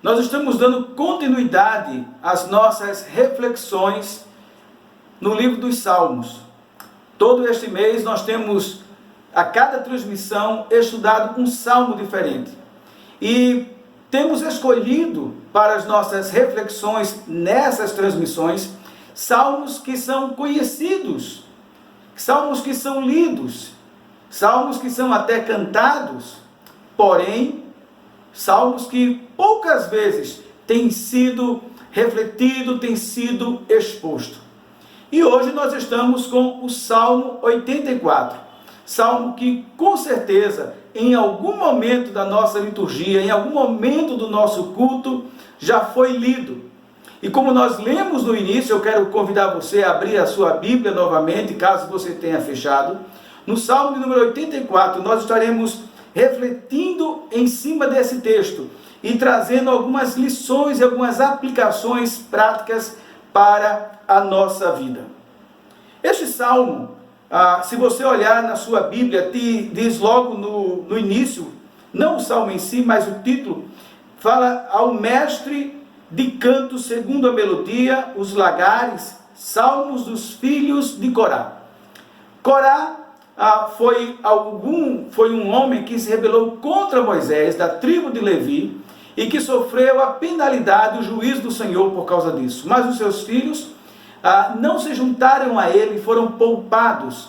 Nós estamos dando continuidade às nossas reflexões no livro dos Salmos. Todo este mês nós temos, a cada transmissão, estudado um salmo diferente. E temos escolhido para as nossas reflexões nessas transmissões salmos que são conhecidos, salmos que são lidos, salmos que são até cantados, porém, salmos que poucas vezes têm sido refletido, têm sido exposto. E hoje nós estamos com o Salmo 84, salmo que com certeza em algum momento da nossa liturgia, em algum momento do nosso culto, já foi lido. E como nós lemos no início, eu quero convidar você a abrir a sua Bíblia novamente, caso você tenha fechado. No Salmo de número 84, nós estaremos refletindo em cima desse texto e trazendo algumas lições e algumas aplicações práticas para a nossa vida. Este salmo, se você olhar na sua Bíblia, diz logo no início, não o salmo em si, mas o título, fala ao mestre de canto segundo a melodia, os lagares, salmos dos filhos de Corá. Corá foi um homem que se rebelou contra Moisés, da tribo de Levi, e que sofreu a penalidade, o juízo do Senhor por causa disso. Mas os seus filhos não se juntaram a ele, foram poupados.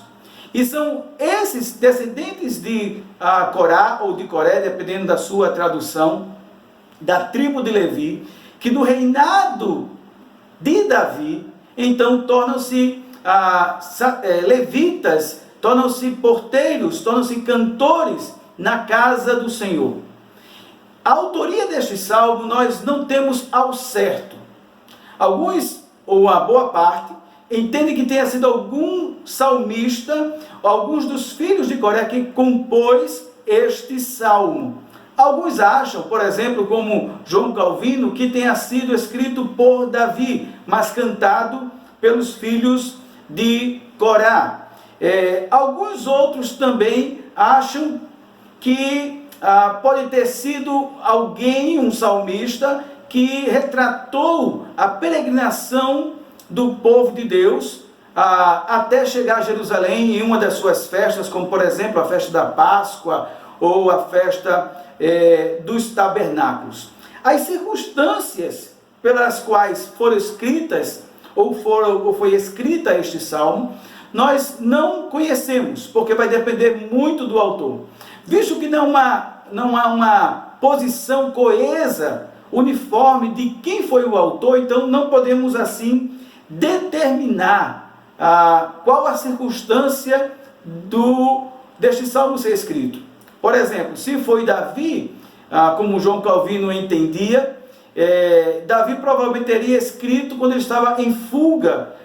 E são esses descendentes de Corá, ou de Coré, dependendo da sua tradução, da tribo de Levi, que no reinado de Davi, então tornam-se levitas, tornam-se porteiros, tornam-se cantores na casa do Senhor. A autoria deste salmo nós não temos ao certo. Alguns, ou uma boa parte, entendem que tenha sido algum salmista, alguns dos filhos de Coré que compôs este salmo. Alguns acham, por exemplo, como João Calvino, que tenha sido escrito por Davi, mas cantado pelos filhos de Corá. Alguns outros também acham que pode ter sido alguém, um salmista, que retratou a peregrinação do povo de Deus até chegar a Jerusalém em uma das suas festas, como por exemplo a festa da Páscoa ou a festa dos tabernáculos. As circunstâncias pelas quais foram escritas ou foi escrita este salmo, nós não conhecemos, porque vai depender muito do autor. Visto que não há uma posição coesa, uniforme de quem foi o autor, então não podemos assim determinar qual a circunstância deste salmo ser escrito. Por exemplo, se foi Davi, como João Calvino entendia, Davi provavelmente teria escrito quando ele estava em fuga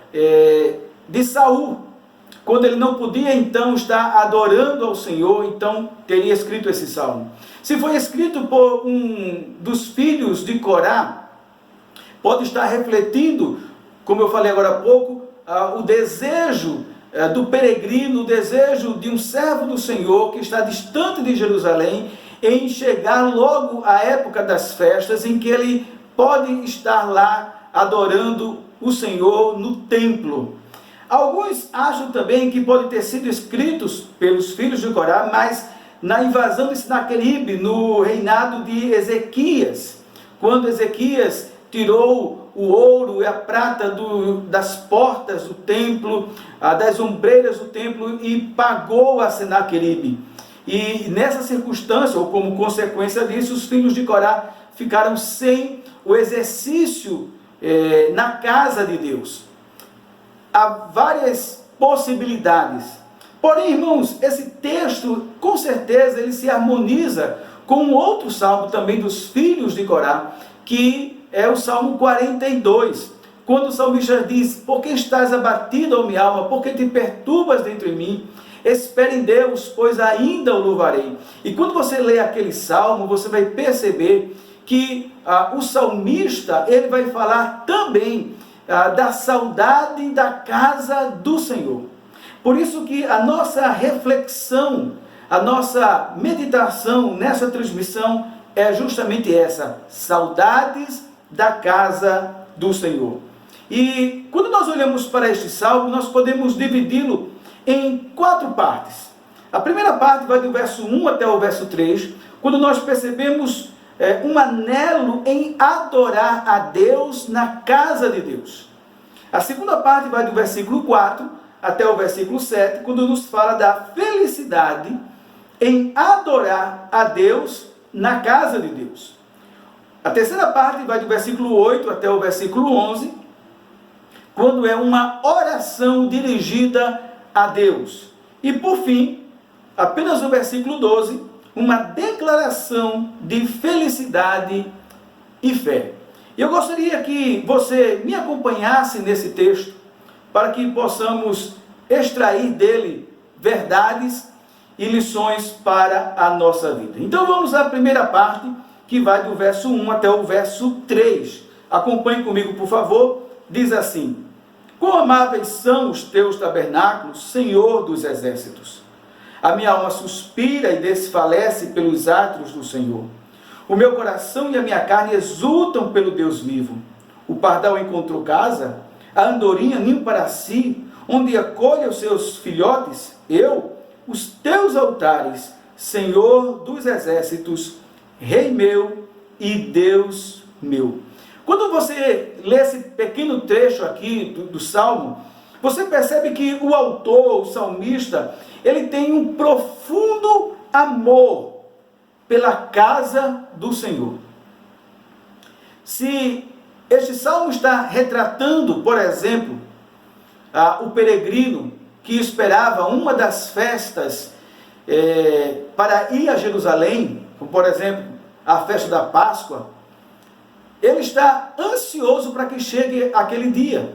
de Saul. Quando ele não podia, então, estar adorando ao Senhor, então teria escrito esse salmo. Se foi escrito por um dos filhos de Corá, pode estar refletindo, como eu falei agora há pouco, o desejo do peregrino, o desejo de um servo do Senhor que está distante de Jerusalém, em chegar logo à época das festas, em que ele pode estar lá adorando o Senhor no templo. Alguns acham também que pode ter sido escritos pelos filhos de Corá, mas na invasão de Sinaqueribe, no reinado de Ezequias, quando Ezequias tirou o ouro e a prata das portas do templo, das ombreiras do templo, e pagou a Sinaqueribe. E nessa circunstância, ou como consequência disso, os filhos de Corá ficaram sem o exercício na casa de Deus. Há várias possibilidades. Porém, irmãos, esse texto, com certeza, ele se harmoniza com outro salmo também dos filhos de Corá, que é o Salmo 42, quando o salmista diz: por que estás abatido, ó minha alma? Por que te perturbas dentro de mim? Espere em Deus, pois ainda o louvarei. E quando você lê aquele salmo, você vai perceber que o salmista, ele vai falar também da saudade da casa do Senhor. Por isso que a nossa reflexão, a nossa meditação nessa transmissão é justamente essa: saudades da casa do Senhor. E quando nós olhamos para este salmo, nós podemos dividi-lo em 4 partes. A primeira parte vai do verso 1 até o verso 3, quando nós percebemos um anelo em adorar a Deus na casa de Deus. A segunda parte vai do versículo 4 até o versículo 7, quando nos fala da felicidade em adorar a Deus na casa de Deus. A terceira parte vai do versículo 8 até o versículo 11, quando é uma oração dirigida a Deus. E por fim, apenas no versículo 12, uma declaração de felicidade e fé. Eu gostaria que você me acompanhasse nesse texto, para que possamos extrair dele verdades e lições para a nossa vida. Então vamos à primeira parte, que vai do verso 1 até o verso 3. Acompanhe comigo, por favor. Diz assim: quão amáveis são os teus tabernáculos, Senhor dos exércitos! A minha alma suspira e desfalece pelos átrios do Senhor. O meu coração e a minha carne exultam pelo Deus vivo. O pardal encontrou casa, a andorinha ninho para si, onde acolhe os seus filhotes. Eu, os teus altares, Senhor dos exércitos, Rei meu e Deus meu. Quando você lê esse pequeno trecho aqui do Salmo, você percebe que o autor, o salmista, ele tem um profundo amor pela casa do Senhor. Se este salmo está retratando, por exemplo, o peregrino que esperava uma das festas para ir a Jerusalém, como por exemplo a festa da Páscoa, ele está ansioso para que chegue aquele dia.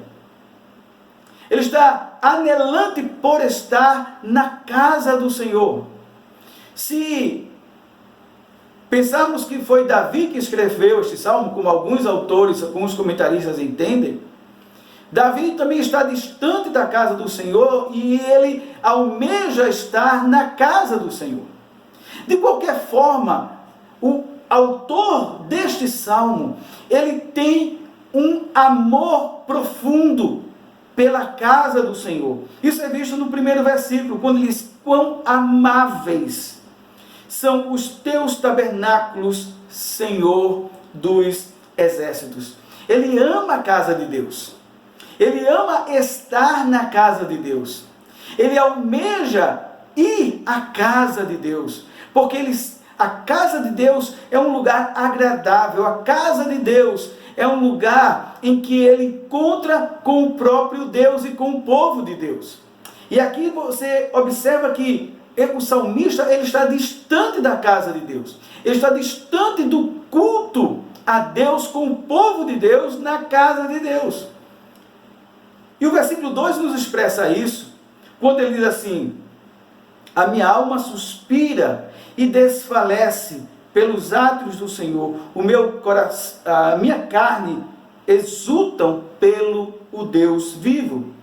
Ele está anelante por estar na casa do Senhor. Se pensarmos que foi Davi que escreveu este salmo, como alguns autores, alguns comentaristas entendem, Davi também está distante da casa do Senhor e ele almeja estar na casa do Senhor. De qualquer forma, o autor deste salmo, ele tem um amor profundo pela casa do Senhor. Isso é visto no primeiro versículo, quando ele diz: quão amáveis são os teus tabernáculos, Senhor dos exércitos. Ele ama a casa de Deus. Ele ama estar na casa de Deus. Ele almeja ir à casa de Deus, porque a casa de Deus é um lugar agradável. A casa de Deus é um lugar em que ele encontra com o próprio Deus e com o povo de Deus. E aqui você observa que o salmista, ele está distante da casa de Deus. Ele está distante do culto a Deus com o povo de Deus na casa de Deus. E o versículo 2 nos expressa isso, quando ele diz assim: a minha alma suspira e desfalece pelos átrios do Senhor, o meu coração, a minha carne exultam pelo o Deus vivo.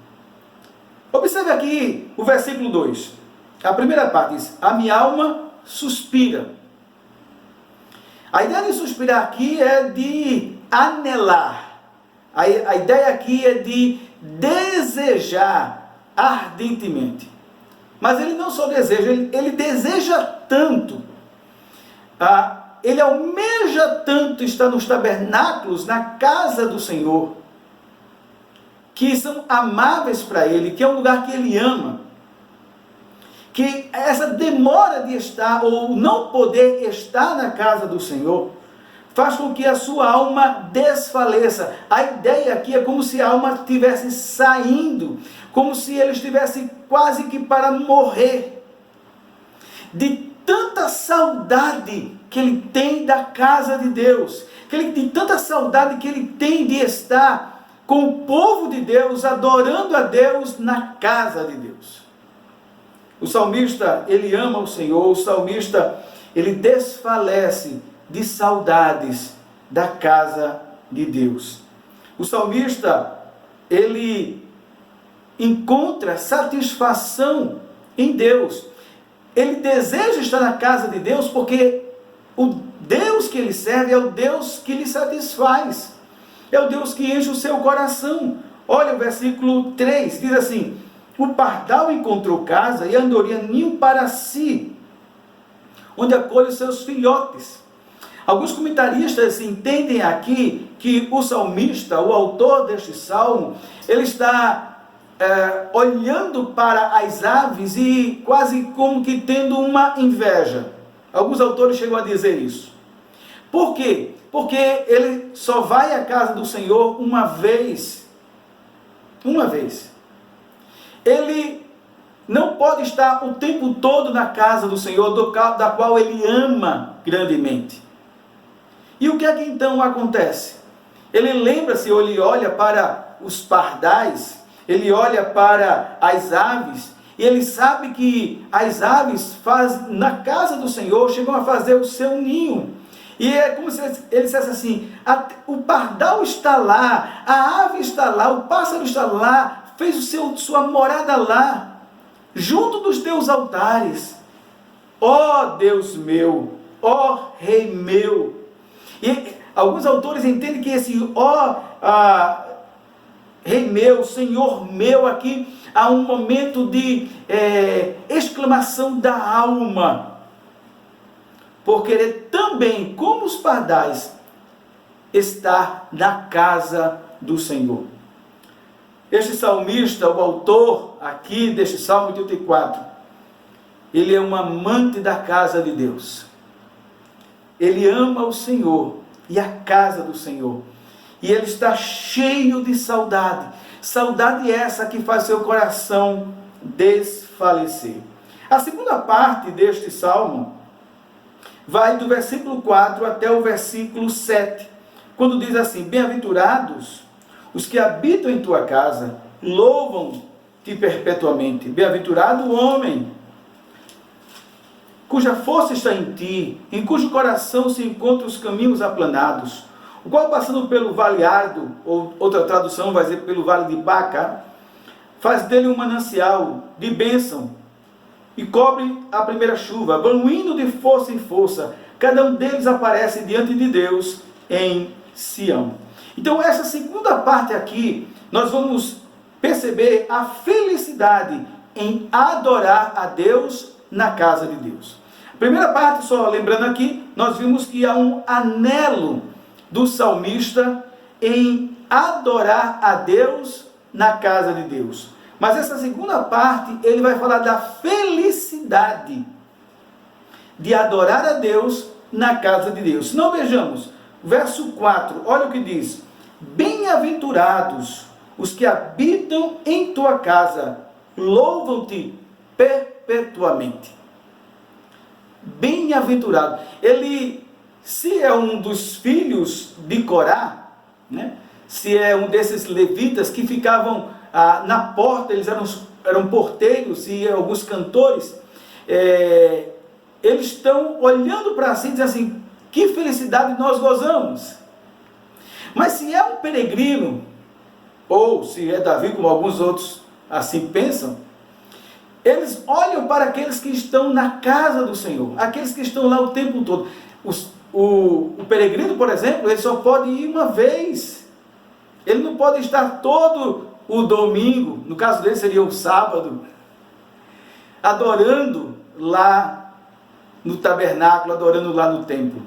Observe aqui o versículo 2. A primeira parte diz: a minha alma suspira. A ideia de suspirar aqui é de anelar. A ideia aqui é de desejar ardentemente. Mas ele não só deseja, ele deseja tanto. Ele almeja tanto estar nos tabernáculos, na casa do Senhor, que são amáveis para ele, que é um lugar que ele ama, que essa demora de estar, ou não poder estar na casa do Senhor, faz com que a sua alma desfaleça. A ideia aqui é como se a alma estivesse saindo, como se ele estivesse quase que para morrer, de tanta saudade que ele tem da casa de Deus, que ele tem tanta saudade que ele tem de estar com o povo de Deus, adorando a Deus na casa de Deus. O salmista, ele ama o Senhor. O salmista, ele desfalece de saudades da casa de Deus. O salmista, ele encontra satisfação em Deus. Ele deseja estar na casa de Deus porque o Deus Deus que ele serve é o Deus que lhe satisfaz, é o Deus que enche o seu coração. Olha o versículo 3, diz assim: o pardal encontrou casa e a andorinha ninho para si, onde acolhe os seus filhotes. Alguns comentaristas entendem aqui que o salmista, o autor deste salmo, ele está olhando para as aves e quase como que tendo uma inveja. Alguns autores chegam a dizer isso. Por quê? Porque ele só vai à casa do Senhor uma vez. Uma vez. Ele não pode estar o tempo todo na casa do Senhor, da qual ele ama grandemente. E o que é que então acontece? Ele lembra-se, ou ele olha para os pardais, ele olha para as aves, e ele sabe que as aves na casa do Senhor chegam a fazer o seu ninho. E é como se ele dissesse assim: o pardal está lá, a ave está lá, o pássaro está lá, fez sua morada lá, junto dos teus altares. Ó Deus meu, ó Rei meu. E alguns autores entendem que esse Rei meu, Senhor meu, aqui há um momento de exclamação da alma, por querer também, como os pardais, estar na casa do Senhor. Este salmista, o autor aqui deste Salmo 84, ele é um amante da casa de Deus. Ele ama o Senhor e a casa do Senhor. E ele está cheio de saudade. Saudade essa que faz seu coração desfalecer. A segunda parte deste salmo vai do versículo 4 até o versículo 7, quando diz assim: bem-aventurados os que habitam em tua casa, louvam-te perpetuamente. Bem-aventurado o homem cuja força está em ti, em cujo coração se encontram os caminhos aplanados, o qual, passando pelo vale árido, ou outra tradução vai dizer pelo vale de Baca, faz dele um manancial de bênção e cobre a primeira chuva, vão indo de força em força, cada um deles aparece diante de Deus em Sião. Então, essa segunda parte aqui, nós vamos perceber a felicidade em adorar a Deus na casa de Deus. A primeira parte, só lembrando aqui, nós vimos que há um anelo do salmista em adorar a Deus na casa de Deus. Mas essa segunda parte, ele vai falar da felicidade de adorar a Deus na casa de Deus. Não, vejamos, verso 4, olha o que diz: bem-aventurados os que habitam em tua casa, louvam-te perpetuamente. Bem-aventurado. Ele, se é um dos filhos de Corá, né? Se é um desses levitas que ficavam na porta, eles eram porteiros e alguns cantores, eles estão olhando para si e dizendo assim: que felicidade nós gozamos. Mas se é um peregrino, ou se é Davi, como alguns outros assim pensam, eles olham para aqueles que estão na casa do Senhor, aqueles que estão lá o tempo todo. O peregrino, por exemplo, ele só pode ir uma vez, ele não pode estar todo o domingo, no caso dele seria o sábado, adorando lá no tabernáculo, adorando lá no templo.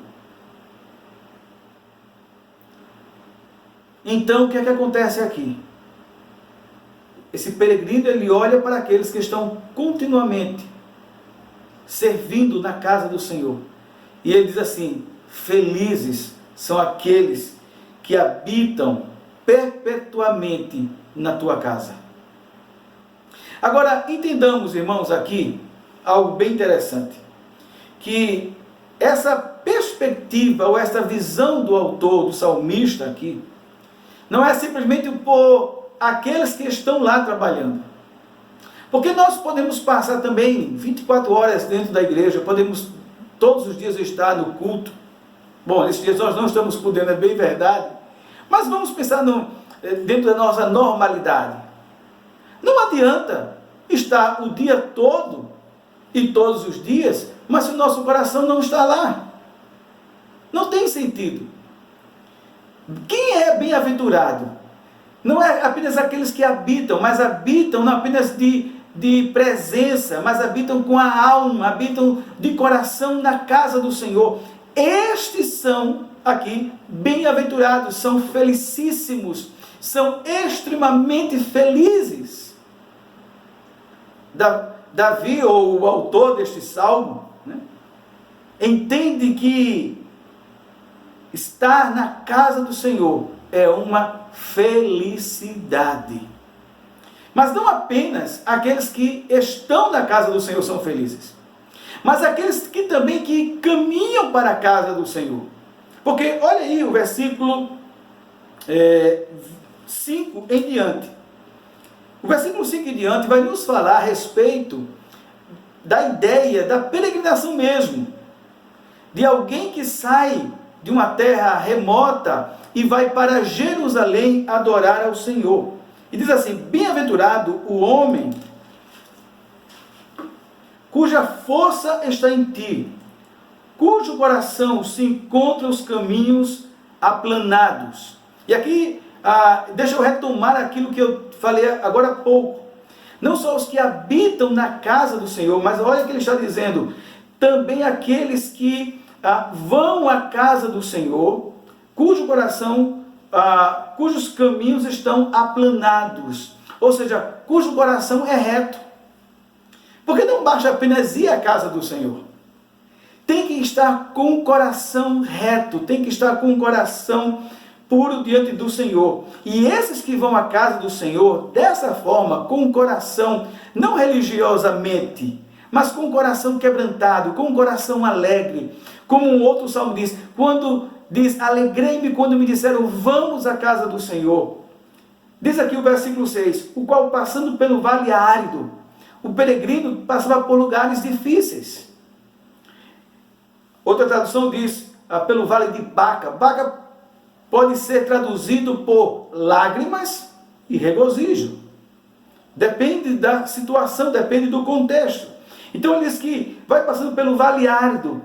Então, o que é que acontece aqui? Esse peregrino, ele olha para aqueles que estão continuamente servindo na casa do Senhor. E ele diz assim: felizes são aqueles que habitam perpetuamente na tua casa. Agora, entendamos, irmãos, aqui algo bem interessante. Que essa perspectiva, ou essa visão do autor, do salmista aqui, não é simplesmente por aqueles que estão lá trabalhando. Porque nós podemos passar também 24 horas dentro da igreja, podemos todos os dias estar no culto. Bom, nesses dias nós não estamos podendo, é bem verdade. Mas vamos pensar dentro da nossa normalidade. Não adianta estar o dia todo e todos os dias, mas se o nosso coração não está lá. Não tem sentido. Quem é bem-aventurado? Não é apenas aqueles que habitam, mas habitam não apenas de presença, mas habitam com a alma, habitam de coração na casa do Senhor. Estes são aqui bem-aventurados, são felicíssimos, são extremamente felizes. Davi, ou o autor deste salmo, né, entende que estar na casa do Senhor é uma felicidade. Mas não apenas aqueles que estão na casa do Senhor são felizes, mas aqueles que também que caminham para a casa do Senhor. Porque olha aí o versículo 5 em diante. O versículo 5 em diante vai nos falar a respeito da ideia da peregrinação mesmo, de alguém que sai de uma terra remota e vai para Jerusalém adorar ao Senhor. E diz assim: bem-aventurado o homem cuja força está em ti, cujo coração se encontra os caminhos aplanados. E aqui, deixa eu retomar aquilo que eu falei agora há pouco. Não só os que habitam na casa do Senhor, mas olha o que ele está dizendo, também aqueles que vão à casa do Senhor, cujo coração, cujos caminhos estão aplanados, ou seja, cujo coração é reto. Porque não basta apenas ir à casa do Senhor, tem que estar com o coração reto, tem que estar com o coração puro diante do Senhor. E esses que vão à casa do Senhor, dessa forma, com o coração, não religiosamente, mas com o coração quebrantado, com o coração alegre, como um outro salmo diz, quando diz, alegrei-me quando me disseram, vamos à casa do Senhor. Diz aqui o versículo 6, o qual passando pelo vale árido, o peregrino passava por lugares difíceis. Outra tradução diz, pelo vale de Baca. Baca pode ser traduzido por lágrimas e regozijo. Depende da situação, depende do contexto. Então ele diz que vai passando pelo vale árido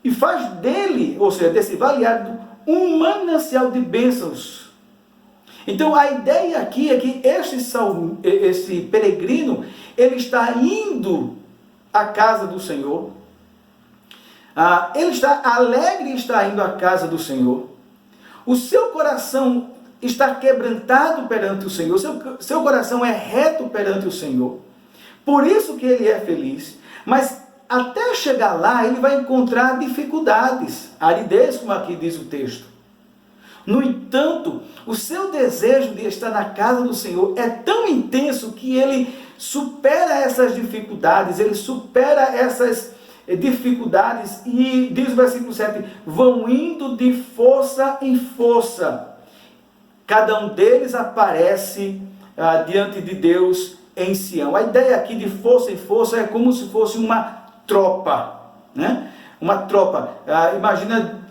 e faz dele, ou seja, desse vale árido, um manancial de bênçãos. Então a ideia aqui é que esse peregrino, ele está indo à casa do Senhor, ele está alegre, está indo à casa do Senhor, o seu coração está quebrantado perante o Senhor, seu coração é reto perante o Senhor, por isso que ele é feliz, mas até chegar lá ele vai encontrar dificuldades, aridez, como aqui diz o texto. No entanto, o seu desejo de estar na casa do Senhor é tão intenso que ele supera essas dificuldades, ele supera essas dificuldades e diz o versículo 7, vão indo de força em força. Cada um deles aparece diante de Deus em Sião. A ideia aqui de força em força é como se fosse uma tropa, né? Uma tropa. Imagina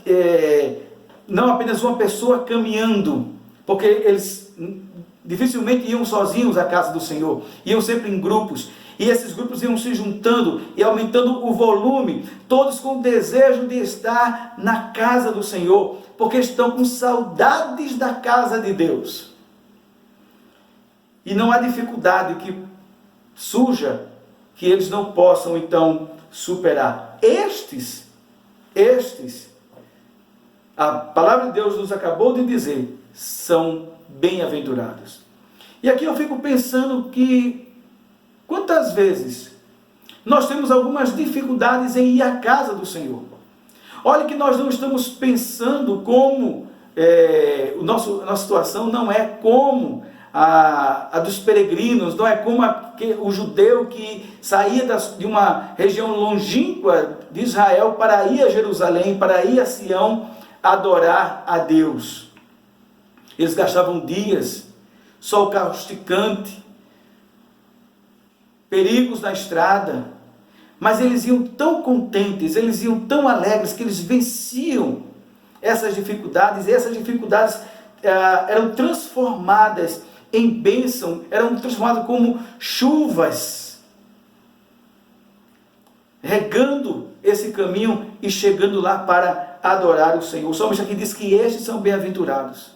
não apenas uma pessoa caminhando, porque eles dificilmente iam sozinhos à casa do Senhor, iam sempre em grupos, e esses grupos iam se juntando e aumentando o volume, todos com o desejo de estar na casa do Senhor, porque estão com saudades da casa de Deus. E não há dificuldade que surja que eles não possam então superar. Estes, a palavra de Deus nos acabou de dizer, são bem-aventurados. E aqui eu fico pensando que quantas vezes nós temos algumas dificuldades em ir à casa do Senhor. Olha que nós não estamos pensando como a nossa situação não é como a dos peregrinos, não é como o judeu que saía de uma região longínqua de Israel para ir a Jerusalém, para ir a Sião, adorar a Deus. Eles gastavam dias, sol causticante, perigos na estrada, mas eles iam tão contentes, eles iam tão alegres, que eles venciam essas dificuldades, e essas dificuldades eram transformadas em bênção, eram transformadas como chuvas, regando esse caminho e chegando lá para para adorar o Senhor. O salmista aqui diz que estes são bem-aventurados.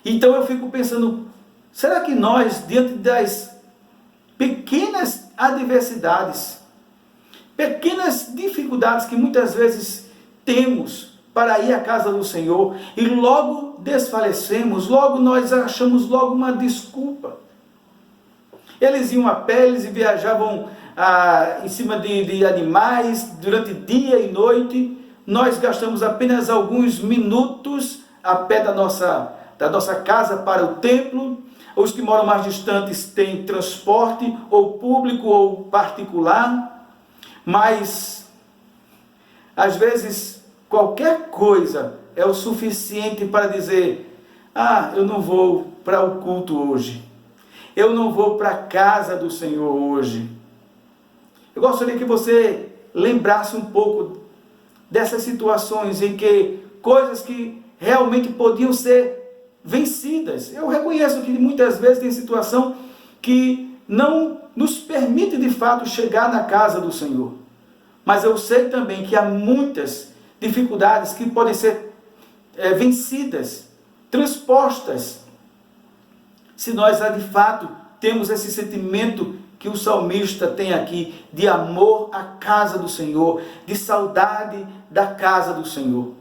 Então eu fico pensando, será que nós, diante das pequenas adversidades, pequenas dificuldades que muitas vezes temos para ir à casa do Senhor, e logo desfalecemos, logo nós achamos logo uma desculpa. Eles iam a pé, eles viajavam em cima de animais durante dia e noite. Nós gastamos apenas alguns minutos a pé da nossa casa para o templo. Os que moram mais distantes têm transporte, ou público ou particular, mas às vezes qualquer coisa é o suficiente para dizer: eu não vou para o culto hoje, eu não vou para a casa do Senhor hoje. Eu gostaria que você lembrasse um pouco dessas situações em que coisas que realmente podiam ser vencidas. Eu reconheço que muitas vezes tem situação que não nos permite de fato chegar na casa do Senhor. Mas eu sei também que há muitas dificuldades que podem ser vencidas, transpostas, se nós de fato temos esse sentimento que o salmista tem aqui, de amor à casa do Senhor, de saudade da casa do Senhor.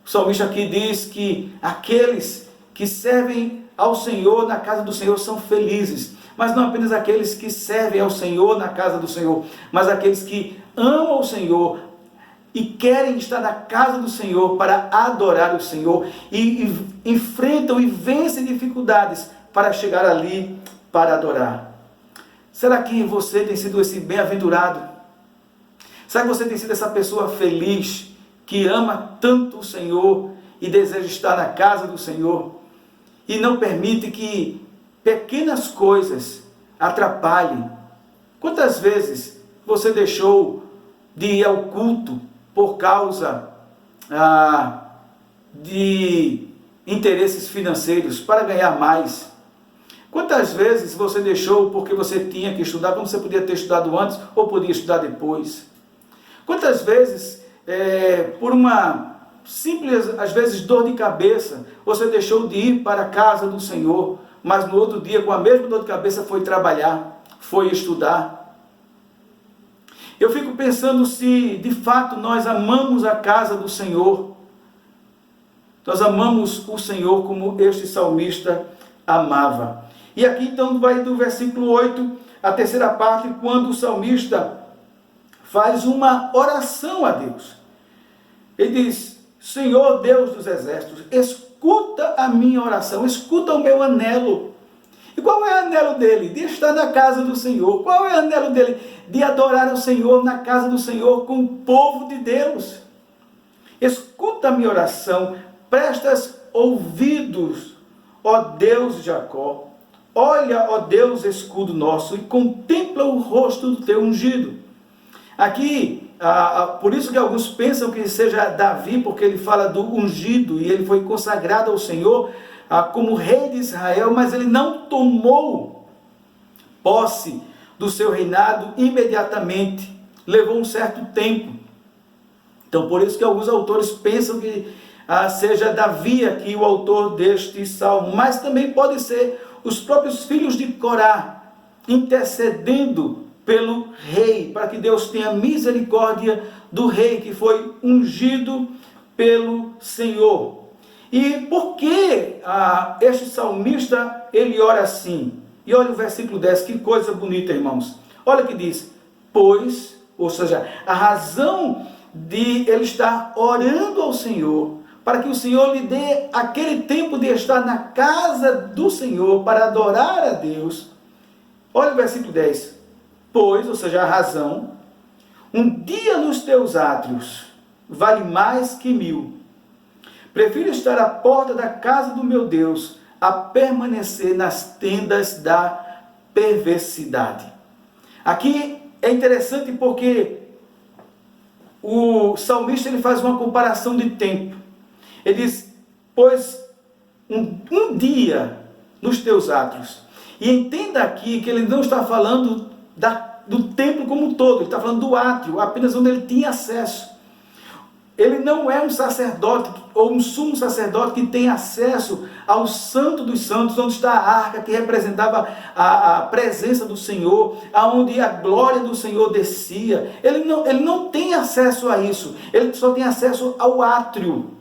O salmista aqui diz que aqueles que servem ao Senhor na casa do Senhor são felizes, mas não apenas aqueles que servem ao Senhor na casa do Senhor, mas aqueles que amam o Senhor e querem estar na casa do Senhor para adorar o Senhor e enfrentam e vencem dificuldades para chegar ali para adorar. Será que você tem sido esse bem-aventurado? Será que você tem sido essa pessoa feliz, que ama tanto o Senhor e deseja estar na casa do Senhor e não permite que pequenas coisas atrapalhem? Quantas vezes você deixou de ir ao culto por causa de interesses financeiros, para ganhar mais? Quantas vezes você deixou porque você tinha que estudar, quando você podia ter estudado antes ou podia estudar depois? Quantas vezes, por uma simples, às vezes, dor de cabeça, você deixou de ir para a casa do Senhor, mas no outro dia, com a mesma dor de cabeça, foi trabalhar, foi estudar? Eu fico pensando se, de fato, nós amamos a casa do Senhor. Nós amamos o Senhor como este salmista amava. E aqui então vai do versículo 8, a terceira parte, quando o salmista faz uma oração a Deus. Ele diz: Senhor Deus dos exércitos, escuta a minha oração, escuta o meu anelo. E qual é o anelo dele? De estar na casa do Senhor. Qual é o anelo dele? De adorar o Senhor na casa do Senhor com o povo de Deus. Escuta a minha oração, prestas ouvidos, ó Deus de Jacó. Olha, ó Deus, escudo nosso, e contempla o rosto do teu ungido. Aqui, por isso que alguns pensam que seja Davi, porque ele fala do ungido, e ele foi consagrado ao Senhor como rei de Israel, mas ele não tomou posse do seu reinado imediatamente, levou um certo tempo. Então, por isso que alguns autores pensam que seja Davi aqui o autor deste salmo, mas também pode ser os próprios filhos de Corá intercedendo pelo rei, para que Deus tenha misericórdia do rei que foi ungido pelo Senhor. E por que este salmista ele ora assim? E olha o versículo 10, que coisa bonita, irmãos. Olha o que diz: pois, ou seja, a razão de ele estar orando ao Senhor, para que o Senhor lhe dê aquele tempo de estar na casa do Senhor, para adorar a Deus. Olha o versículo 10. Pois, ou seja, a razão, um dia nos teus átrios vale mais que 1000. Prefiro estar à porta da casa do meu Deus, a permanecer nas tendas da perversidade. Aqui é interessante porque o salmista ele faz uma comparação de tempo. Ele diz: pois um dia nos teus átrios. E entenda aqui que ele não está falando do templo como um todo, ele está falando do átrio, apenas onde ele tinha acesso. Ele não é um sacerdote ou um sumo sacerdote que tem acesso ao Santo dos Santos, onde está a arca que representava a presença do Senhor, aonde a glória do Senhor descia. Ele não tem acesso a isso. Ele só tem acesso ao átrio.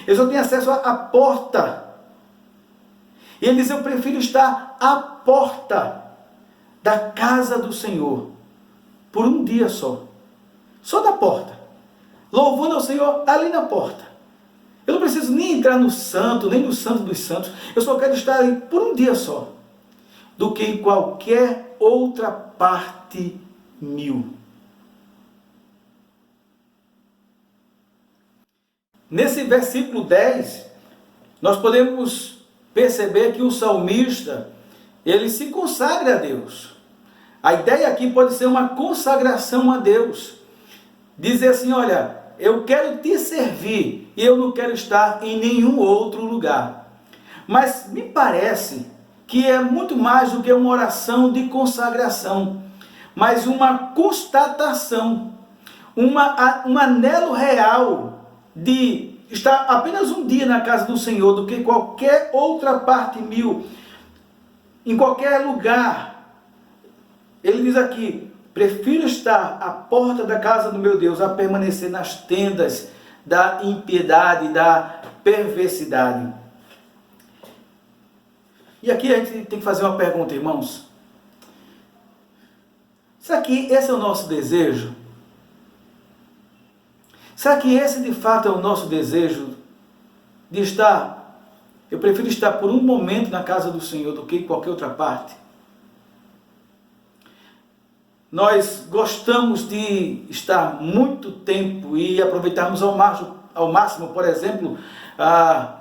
Ele só tem acesso à porta. E ele diz: eu prefiro estar à porta da casa do Senhor por um dia só da porta, louvando ao Senhor ali na porta. Eu não preciso nem entrar no santo, nem no santo dos santos. Eu só quero estar ali por um dia só, do que em qualquer outra parte mil. Nesse versículo 10, nós podemos perceber que o salmista, ele se consagra a Deus. A ideia aqui pode ser uma consagração a Deus. Dizer assim: olha, eu quero te servir e eu não quero estar em nenhum outro lugar. Mas me parece que é muito mais do que uma oração de consagração, mas uma constatação, um anelo real de estar apenas um dia na casa do Senhor do que qualquer outra parte mil, em qualquer lugar. Ele diz aqui: prefiro estar à porta da casa do meu Deus a permanecer nas tendas da impiedade, da perversidade. E aqui a gente tem que fazer uma pergunta, irmãos. Será que esse é o nosso desejo? Será que esse de fato é o nosso desejo de estar? Eu prefiro estar por um momento na casa do Senhor do que em qualquer outra parte. Nós gostamos de estar muito tempo e aproveitarmos ao máximo, por exemplo,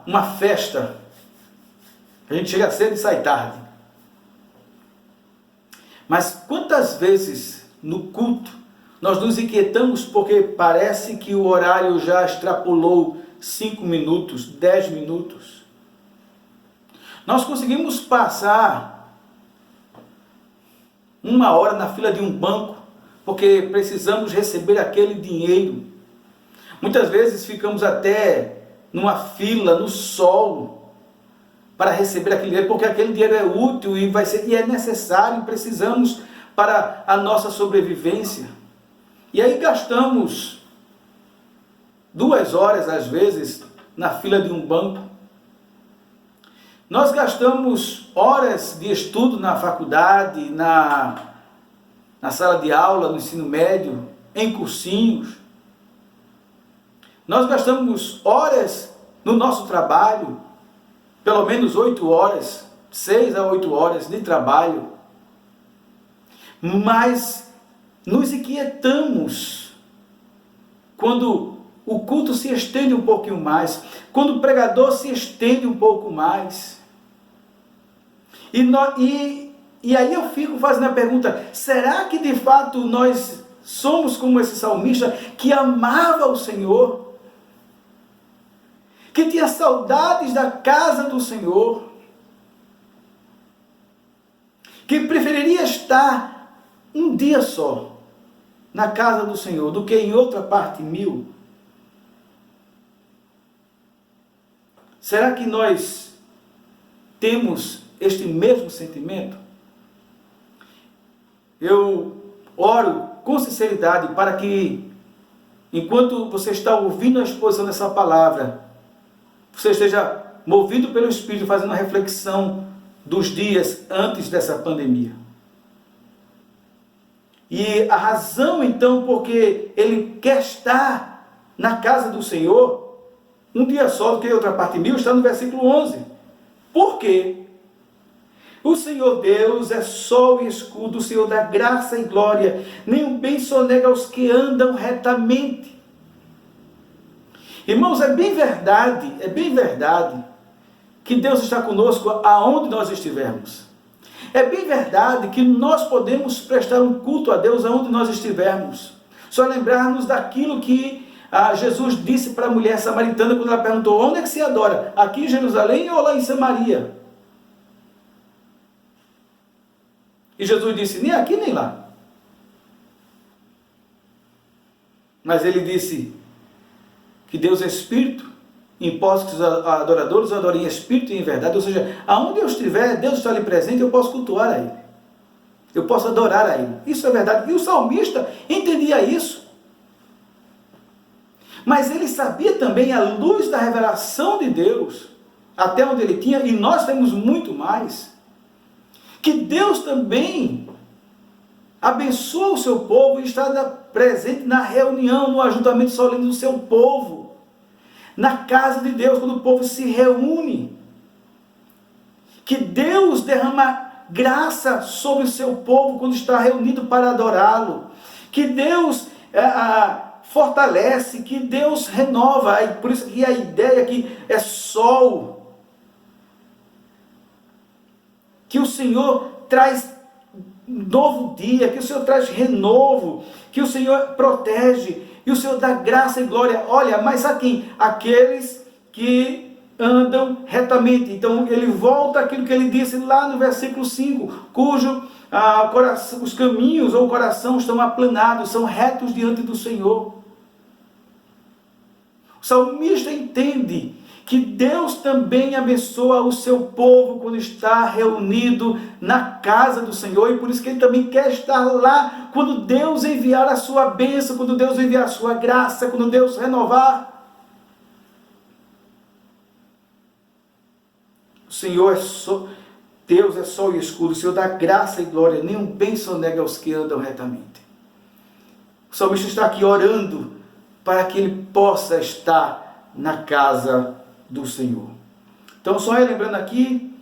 uma festa. A gente chega cedo e sai tarde. Mas quantas vezes no culto nós nos inquietamos porque parece que o horário já extrapolou 5 minutos, 10 minutos. Nós conseguimos passar 1 hora na fila de um banco, porque precisamos receber aquele dinheiro. Muitas vezes ficamos até numa fila, no sol, para receber aquele dinheiro, porque aquele dinheiro é útil e é necessário, e precisamos para a nossa sobrevivência. E aí gastamos 2 horas, às vezes, na fila de um banco. Nós gastamos horas de estudo na faculdade, na sala de aula, no ensino médio, em cursinhos. Nós gastamos horas no nosso trabalho, pelo menos 8 horas, 6 a 8 horas de trabalho. Mas nos inquietamos quando o culto se estende um pouquinho mais, quando o pregador se estende um pouco mais. E aí eu fico fazendo a pergunta: será que de fato nós somos como esse salmista que amava o Senhor, que tinha saudades da casa do Senhor, que preferiria estar um dia só na casa do Senhor do que em outra parte mil? Será que nós temos este mesmo sentimento? Eu oro com sinceridade para que, enquanto você está ouvindo a exposição dessa palavra, você esteja movido pelo Espírito, fazendo uma reflexão dos dias antes dessa pandemia. E a razão, então, porque ele quer estar na casa do Senhor um dia só do que outra parte mil, está no versículo 11. Por quê? O Senhor Deus é sol e escudo, o Senhor dá graça e glória, nenhum bem sonega aos que andam retamente. Irmãos, é bem verdade que Deus está conosco aonde nós estivermos. É bem verdade que nós podemos prestar um culto a Deus aonde nós estivermos. Só lembrarmos daquilo que Jesus disse para a mulher samaritana quando ela perguntou: onde é que se adora? Aqui em Jerusalém ou lá em Samaria? E Jesus disse: nem aqui nem lá. Mas ele disse que Deus é Espírito, importa que os adoradores adorem em Espírito e em verdade. Ou seja, aonde eu estiver, Deus está ali presente, eu posso cultuar a Ele. Eu posso adorar a Ele. Isso é verdade. E o salmista entendia isso. Mas ele sabia também, à luz da revelação de Deus, até onde ele tinha, e nós temos muito mais, que Deus também abençoa o seu povo e está presente na reunião, no ajuntamento solene do seu povo, na casa de Deus, quando o povo se reúne. Que Deus derrama graça sobre o seu povo quando está reunido para adorá-lo. Que Deus fortalece, que Deus renova. Por isso que a ideia aqui é sol. Que o Senhor traz novo dia, que o Senhor traz renovo, que o Senhor protege, e o Senhor dá graça e glória. Olha, mas a quem? Aqueles que andam retamente. Então ele volta àquilo que ele disse lá no versículo 5, cujo os caminhos ou o coração estão aplanados, são retos diante do Senhor. O salmista entende que Deus também abençoa o seu povo quando está reunido na casa do Senhor, e por isso que ele também quer estar lá quando Deus enviar a sua bênção, quando Deus enviar a sua graça, quando Deus renovar. O Senhor Deus é sol e escudo, o Senhor dá graça e glória, nenhum bem sonega aos que andam retamente. O salmista está aqui orando para que ele possa estar na casa do Senhor. Então, só lembrando aqui,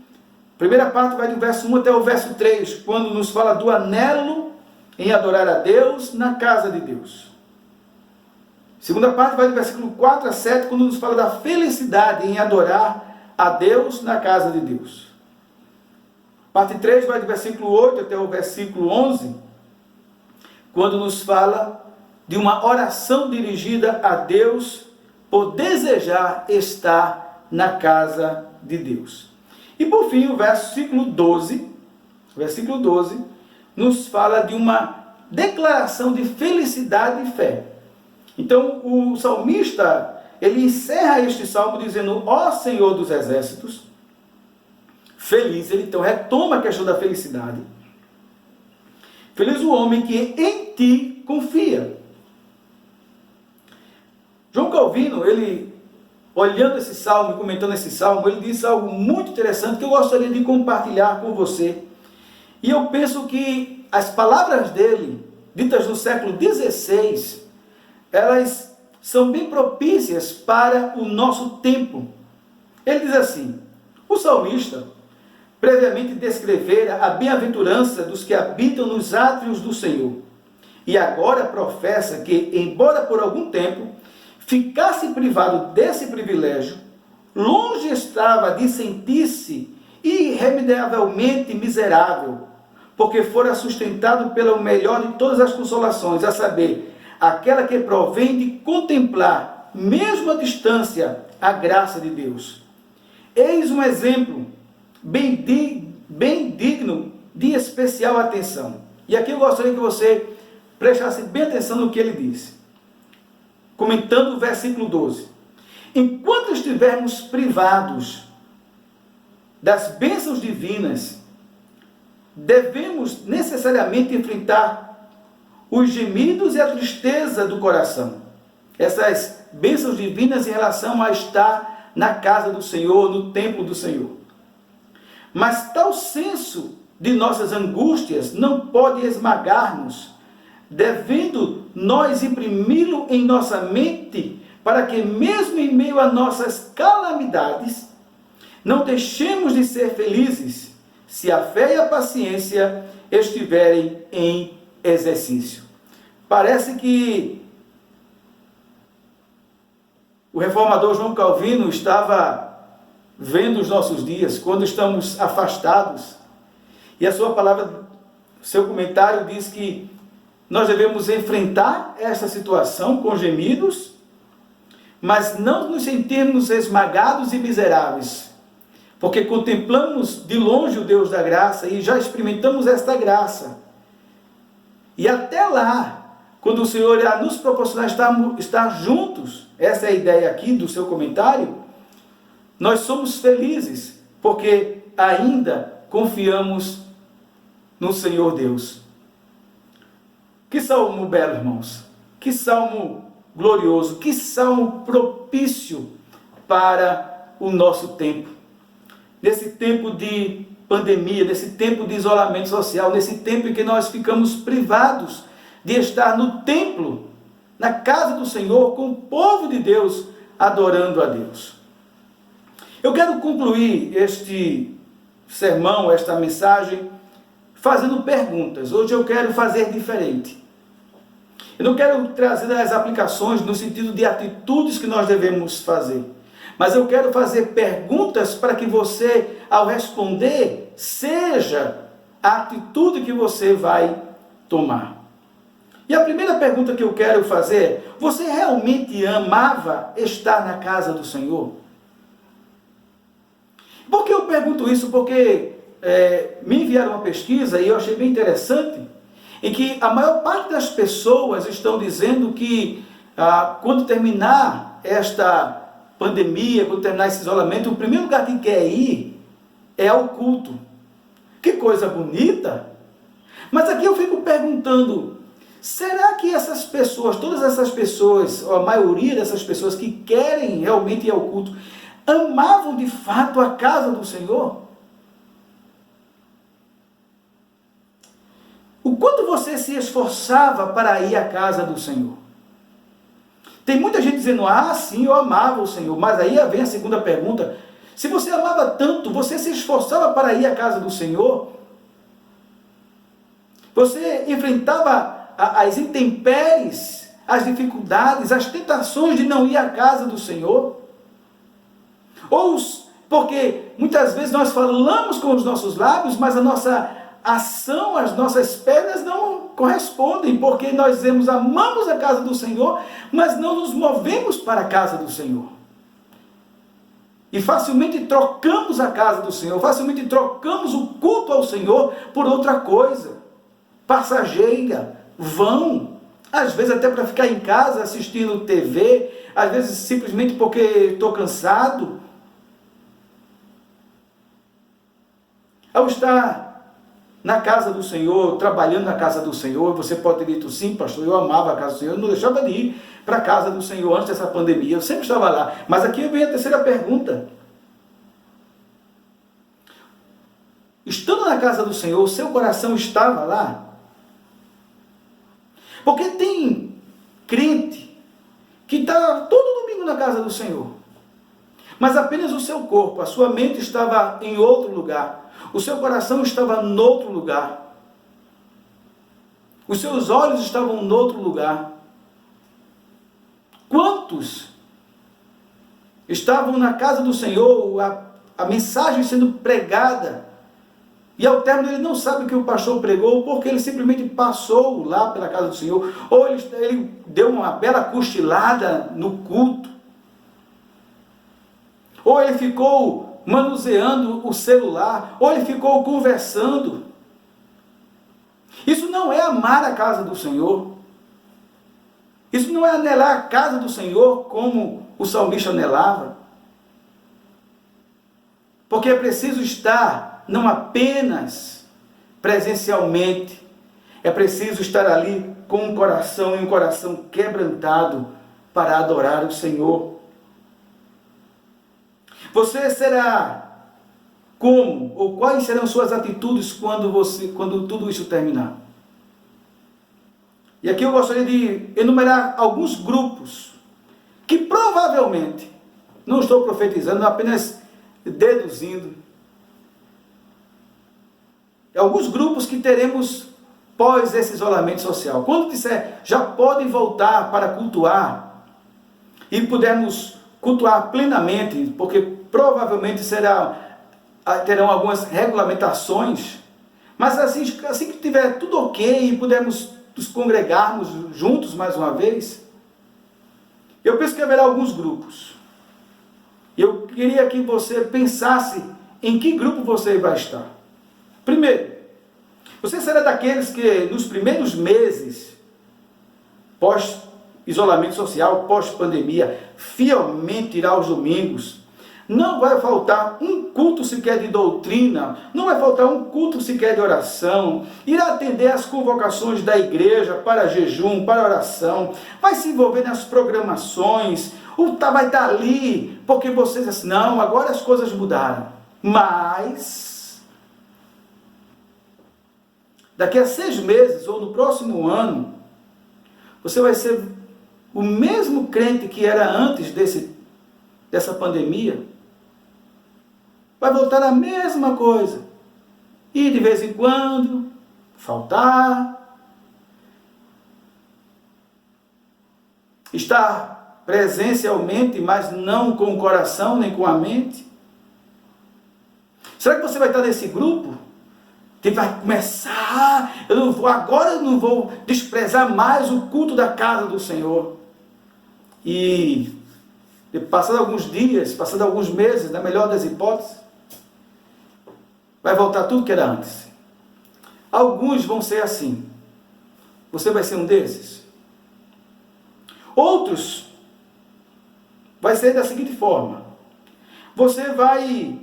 a primeira parte vai do verso 1 até o verso 3, quando nos fala do anelo em adorar a Deus na casa de Deus. A segunda parte vai do versículo 4 a 7, quando nos fala da felicidade em adorar a Deus na casa de Deus. Parte 3 vai do versículo 8 até o versículo 11, quando nos fala de uma oração dirigida a Deus por desejar estar na casa de Deus. E por fim, o versículo 12, nos fala de uma declaração de felicidade e fé. Então, o salmista, ele encerra este salmo dizendo: ó Senhor dos exércitos, feliz, ele então retoma a questão da felicidade. Feliz o homem que em ti confia. João Calvino, ele, olhando esse salmo, comentando esse salmo, ele disse algo muito interessante que eu gostaria de compartilhar com você. E eu penso que as palavras dele, ditas no século XVI, elas são bem propícias para o nosso tempo. Ele diz assim: o salmista previamente descrevera a bem-aventurança dos que habitam nos átrios do Senhor, e agora professa que, embora por algum tempo ficasse privado desse privilégio, longe estava de sentir-se irremediavelmente miserável, porque fora sustentado pelo melhor de todas as consolações, a saber, aquela que provém de contemplar, mesmo à distância, a graça de Deus. Eis um exemplo bem digno de especial atenção. E aqui eu gostaria que você prestasse bem atenção no que ele disse. Comentando o versículo 12. Enquanto estivermos privados das bênçãos divinas, devemos necessariamente enfrentar os gemidos e a tristeza do coração. Essas bênçãos divinas em relação a estar na casa do Senhor, no templo do Senhor. Mas tal senso de nossas angústias não pode esmagar-nos, devendo nós imprimi-lo em nossa mente, para que mesmo em meio a nossas calamidades, não deixemos de ser felizes, se a fé e a paciência estiverem em exercício. Parece que o reformador João Calvino estava vendo os nossos dias, quando estamos afastados, e a sua palavra, seu comentário diz que nós devemos enfrentar essa situação com gemidos, mas não nos sentirmos esmagados e miseráveis, porque contemplamos de longe o Deus da graça e já experimentamos esta graça. E até lá, quando o Senhor irá nos proporcionar estar juntos, essa é a ideia aqui do seu comentário, nós somos felizes, porque ainda confiamos no Senhor Deus. Que salmo belo, irmãos! Que salmo glorioso! Que salmo propício para o nosso tempo. Nesse tempo de pandemia, nesse tempo de isolamento social, nesse tempo em que nós ficamos privados de estar no templo, na casa do Senhor, com o povo de Deus, adorando a Deus. Eu quero concluir este sermão, esta mensagem, fazendo perguntas. Hoje eu quero fazer diferente. Eu não quero trazer as aplicações no sentido de atitudes que nós devemos fazer, mas eu quero fazer perguntas para que você, ao responder, seja a atitude que você vai tomar. E a primeira pergunta que eu quero fazer é: você realmente amava estar na casa do Senhor? Por que eu pergunto isso? Porque me enviaram uma pesquisa e eu achei bem interessante, em que a maior parte das pessoas estão dizendo que quando terminar esta pandemia, quando terminar esse isolamento, o primeiro lugar que quer ir é ao culto. Que coisa bonita! Mas aqui eu fico perguntando, será que essas pessoas, todas essas pessoas, ou a maioria dessas pessoas que querem realmente ir ao culto, amavam de fato a casa do Senhor? O quanto você se esforçava para ir à casa do Senhor? Tem muita gente dizendo: sim, eu amava o Senhor. Mas aí vem a segunda pergunta: se você amava tanto, você se esforçava para ir à casa do Senhor? Você enfrentava as intempéries, as dificuldades, as tentações de não ir à casa do Senhor? Porque muitas vezes nós falamos com os nossos lábios, mas a nossa ação, as nossas pernas não correspondem, porque nós dizemos amamos a casa do Senhor, mas não nos movemos para a casa do Senhor. E facilmente trocamos a casa do Senhor, facilmente trocamos o culto ao Senhor por outra coisa, passageira, vão, às vezes até para ficar em casa assistindo TV, às vezes simplesmente porque estou cansado. Ao estar na casa do Senhor, trabalhando na casa do Senhor, você pode ter dito: sim, pastor, eu amava a casa do Senhor, eu não deixava de ir para a casa do Senhor antes dessa pandemia, eu sempre estava lá. Mas aqui vem a terceira pergunta. Estando na casa do Senhor, o seu coração estava lá? Porque tem crente que está todo domingo na casa do Senhor, mas apenas o seu corpo, a sua mente estava em outro lugar. O seu coração estava em outro lugar. Os seus olhos estavam em outro lugar. Quantos estavam na casa do Senhor, a mensagem sendo pregada, e ao término ele não sabe o que o pastor pregou, porque ele simplesmente passou lá pela casa do Senhor, ou ele deu uma bela cochilada no culto, ou ele ficou manuseando o celular, ou ele ficou conversando. Isso não é amar a casa do Senhor. Isso não é anelar a casa do Senhor como o salmista anelava. Porque é preciso estar não apenas presencialmente, é preciso estar ali com um coração e um coração quebrantado para adorar o Senhor. Você será como, ou quais serão suas atitudes quando tudo isso terminar? E aqui eu gostaria de enumerar alguns grupos que provavelmente, não estou profetizando, apenas deduzindo, alguns grupos que teremos pós esse isolamento social. Quando disser já podem voltar para cultuar e pudermos cultuar plenamente, porque provavelmente terão algumas regulamentações, mas assim que tiver tudo ok e pudermos nos congregarmos juntos mais uma vez, eu penso que haverá alguns grupos. Eu queria que você pensasse em que grupo você vai estar. Primeiro, você será daqueles que nos primeiros meses pós-isolamento social, pós-pandemia, fielmente irá aos domingos. Não vai faltar um culto sequer de doutrina, não vai faltar um culto sequer de oração, irá atender às convocações da igreja para jejum, para oração, vai se envolver nas programações, vai estar ali, porque vocês assim, não, agora as coisas mudaram. Mas, daqui a 6 meses, ou no próximo ano, você vai ser o mesmo crente que era antes dessa pandemia. Vai voltar a mesma coisa. E de vez em quando, faltar. Estar presencialmente, mas não com o coração, nem com a mente. Será que você vai estar nesse grupo? Que vai começar, agora eu não vou desprezar mais o culto da casa do Senhor. E passando alguns dias, passando alguns meses, na melhor das hipóteses, vai voltar tudo que era antes. Alguns vão ser assim. Você vai ser um desses. Outros vai ser da seguinte forma. Você vai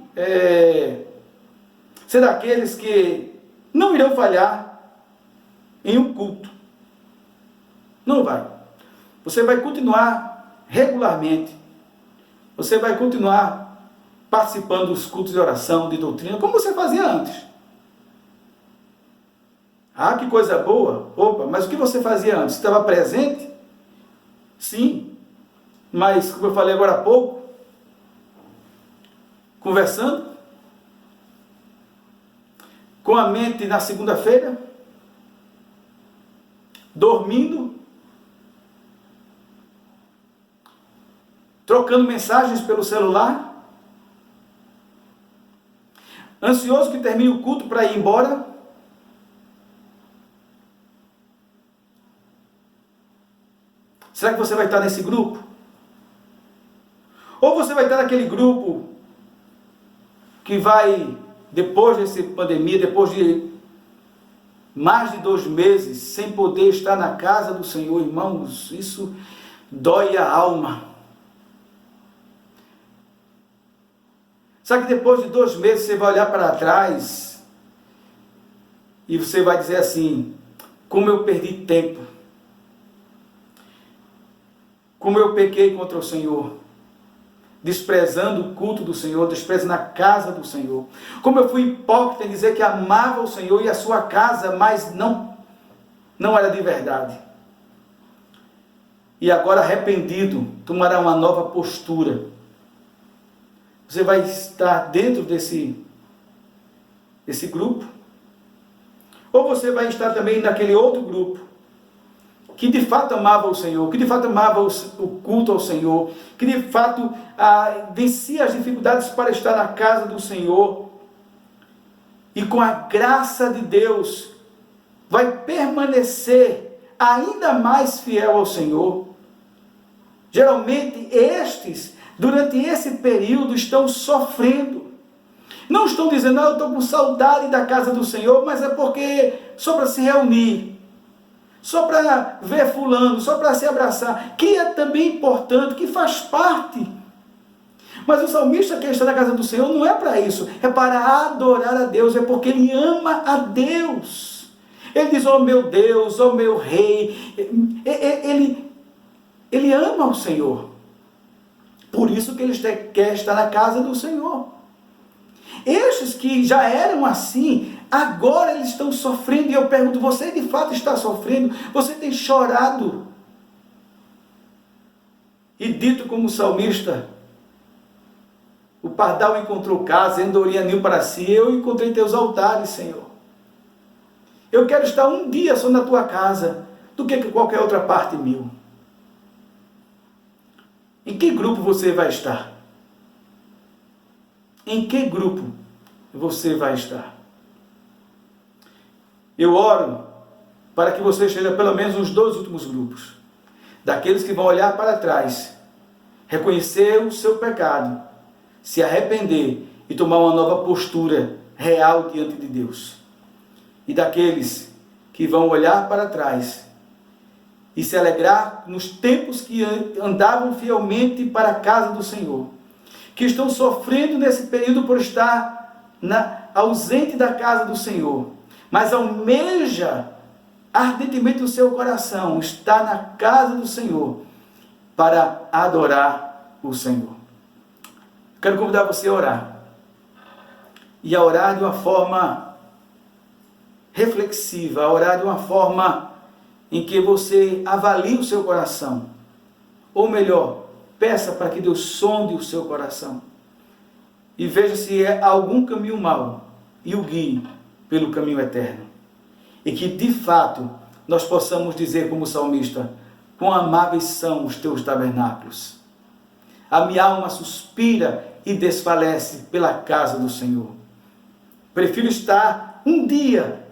ser daqueles que não irão falhar em um culto. Não vai. Você vai continuar regularmente. Você vai continuar participando dos cultos de oração, de doutrina, como você fazia antes. Ah, que coisa boa! Opa, mas o que você fazia antes? Estava presente? Sim. Mas, como eu falei agora há pouco, conversando, com a mente na segunda-feira, dormindo, trocando mensagens pelo celular, ansioso que termine o culto para ir embora. Será que você vai estar nesse grupo? Ou você vai estar naquele grupo que vai, depois dessa pandemia, depois de mais de 2 meses, sem poder estar na casa do Senhor, irmãos, isso dói a alma. Sabe que depois de 2 meses você vai olhar para trás e você vai dizer assim, como eu perdi tempo, como eu pequei contra o Senhor, desprezando o culto do Senhor, desprezando a casa do Senhor, como eu fui hipócrita em dizer que amava o Senhor e a sua casa, mas não era de verdade. E agora arrependido, tomará uma nova postura. Você vai estar dentro desse grupo? Ou você vai estar também naquele outro grupo, que de fato amava o Senhor, que de fato amava o culto ao Senhor, que de fato vencia as dificuldades para estar na casa do Senhor, e com a graça de Deus, vai permanecer ainda mais fiel ao Senhor. Geralmente estes, durante esse período, estão sofrendo. Não estão dizendo, eu estou com saudade da casa do Senhor, mas é porque só para se reunir, só para ver fulano, só para se abraçar, que é também importante, que faz parte. Mas o salmista que está na casa do Senhor não é para isso, é para adorar a Deus, é porque ele ama a Deus. Ele diz, oh meu Deus, oh meu rei, ele ama o Senhor. Por isso que ele quer estar na casa do Senhor. Estes que já eram assim, agora eles estão sofrendo. E eu pergunto, você de fato está sofrendo? Você tem chorado? E dito como o salmista, o pardal encontrou casa, a andorinha ninho para si, eu encontrei teus altares, Senhor. Eu quero estar um dia só na tua casa, do que qualquer outra parte meu. Em que grupo você vai estar? Em que grupo você vai estar? Eu oro para que você esteja pelo menos nos 2 últimos grupos. Daqueles que vão olhar para trás, reconhecer o seu pecado, se arrepender e tomar uma nova postura real diante de Deus. E daqueles que vão olhar para trás e se alegrar nos tempos que andavam fielmente para a casa do Senhor, que estão sofrendo nesse período por estar ausente da casa do Senhor, mas almeja ardentemente o seu coração estar na casa do Senhor para adorar o Senhor. Quero convidar você a orar, e a orar de uma forma reflexiva, a orar de uma forma em que você avalie o seu coração, ou melhor, peça para que Deus sonde o seu coração e veja se é algum caminho mau e o guie pelo caminho eterno, e que de fato nós possamos dizer como salmista: quão amáveis são os teus tabernáculos, a minha alma suspira e desfalece pela casa do Senhor. Prefiro estar um dia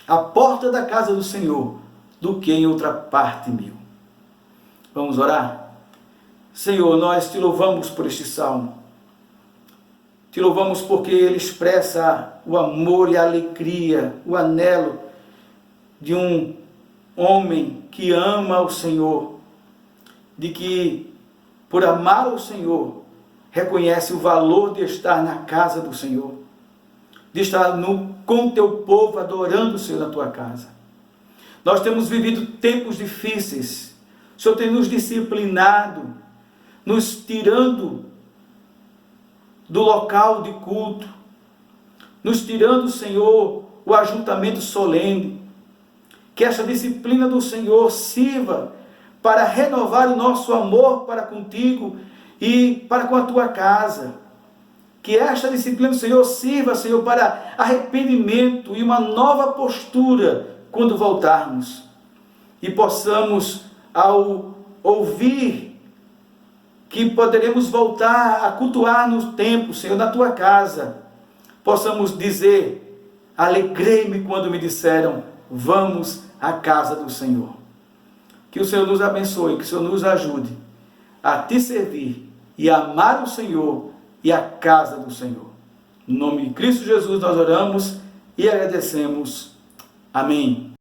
à porta da casa do Senhor do que em outra parte mil. Vamos orar? Senhor, nós te louvamos por este salmo. Te louvamos porque ele expressa o amor e a alegria, o anelo de um homem que ama o Senhor, de que, por amar o Senhor, reconhece o valor de estar na casa do Senhor, de estar com teu povo adorando o Senhor na tua casa. Nós temos vivido tempos difíceis. O Senhor tem nos disciplinado, nos tirando do local de culto, nos tirando, Senhor, o ajuntamento solene. Que essa disciplina do Senhor sirva para renovar o nosso amor para contigo e para com a tua casa. Que esta disciplina do Senhor sirva, Senhor, para arrependimento e uma nova postura quando voltarmos. E possamos, ao ouvir que poderemos voltar a cultuar no templo, Senhor, na tua casa, possamos dizer: alegrei-me quando me disseram, vamos à casa do Senhor. Que o Senhor nos abençoe, que o Senhor nos ajude a te servir e a amar o Senhor e a casa do Senhor. No nome de Cristo Jesus nós oramos e agradecemos. Amém.